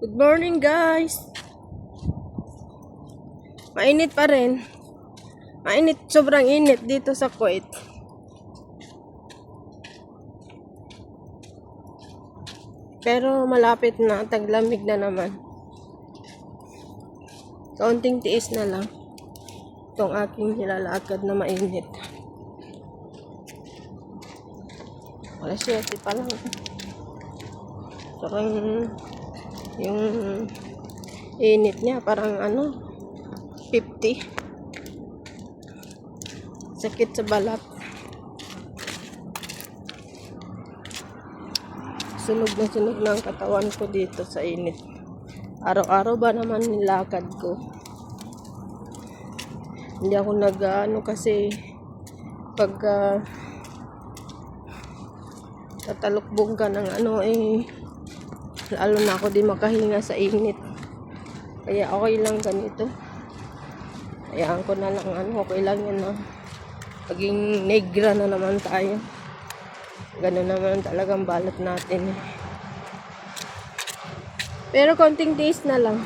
Good morning, guys. Mainit pa rin. Mainit, sobrang init dito sa Kuwait. Pero malapit na, taglamig na naman. Kaunting tiis na lang itong aking nilalakad na mainit. Alas 7 pa lang. Parang yung init niya parang 50. Sakit sa balat. Sunog na ang katawan ko dito sa init. Araw-araw ba naman nilakad ko? Hindi ako kasi pag tatalukbong ka ng lalo na ako di makahinga sa init. Kaya okay lang ganito. Hayaan ko na lang okay lang yan na maging negra na naman tayo. Ganun naman talagang balat natin. Pero konting days na lang.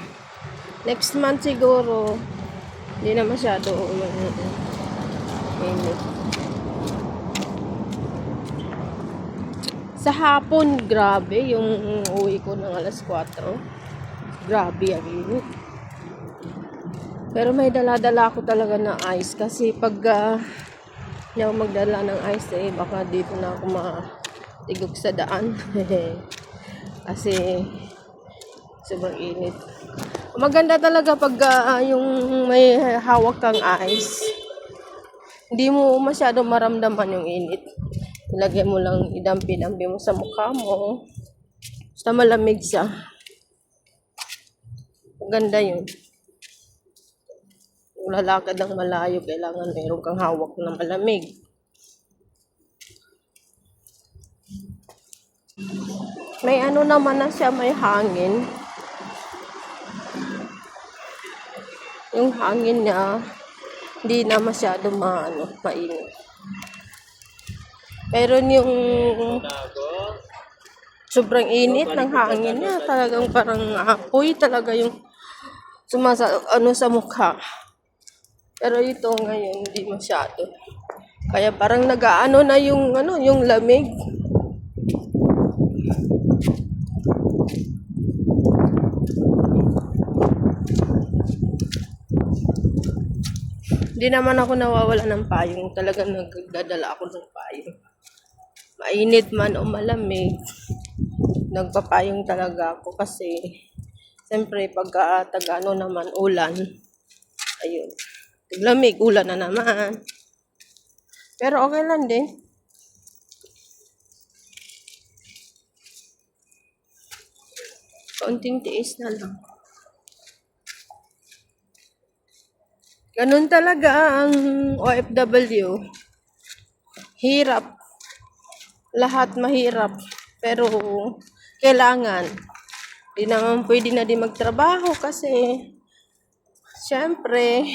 Next month siguro hindi na masyado yung init. Sa hapon, grabe yung uwi ko ng alas 4. Grabe ang init. Pero may dala-dala ako talaga na ice kasi pag hindi ako magdala ng ice baka dito na ako matigog sa daan. Kasi sobrang init. Maganda talaga pag yung may hawak kang ice. Hindi mo masyado maramdaman yung init. Ilagay mo lang, idampi-dampi mo sa mukha mo. Basta malamig siya. Maganda yun. Kung lalakad ng malayo, kailangan mayroon kang hawak na malamig. May naman na siya, may hangin. Yung hangin niya, hindi na masyado mainit. Pero yung sobrang init ng hangin niya, talagang parang apoy talaga yung sa mukha. Pero ito ngayon, hindi masyado. Kaya parang nag-aano na yung lamig. Hindi naman ako nawawala ng payong. Talagang nagdadala ako ng payong. Mainit man o malamig, nagpapayong talaga ako kasi siyempre pagka naman ulan, ayun, lamig, ulan na naman. Pero okay lang din. Kaunting tiis na lang. Ganun talaga ang OFW. Hirap. Lahat mahirap. Pero kailangan. Di naman pwede na din magtrabaho kasi syempre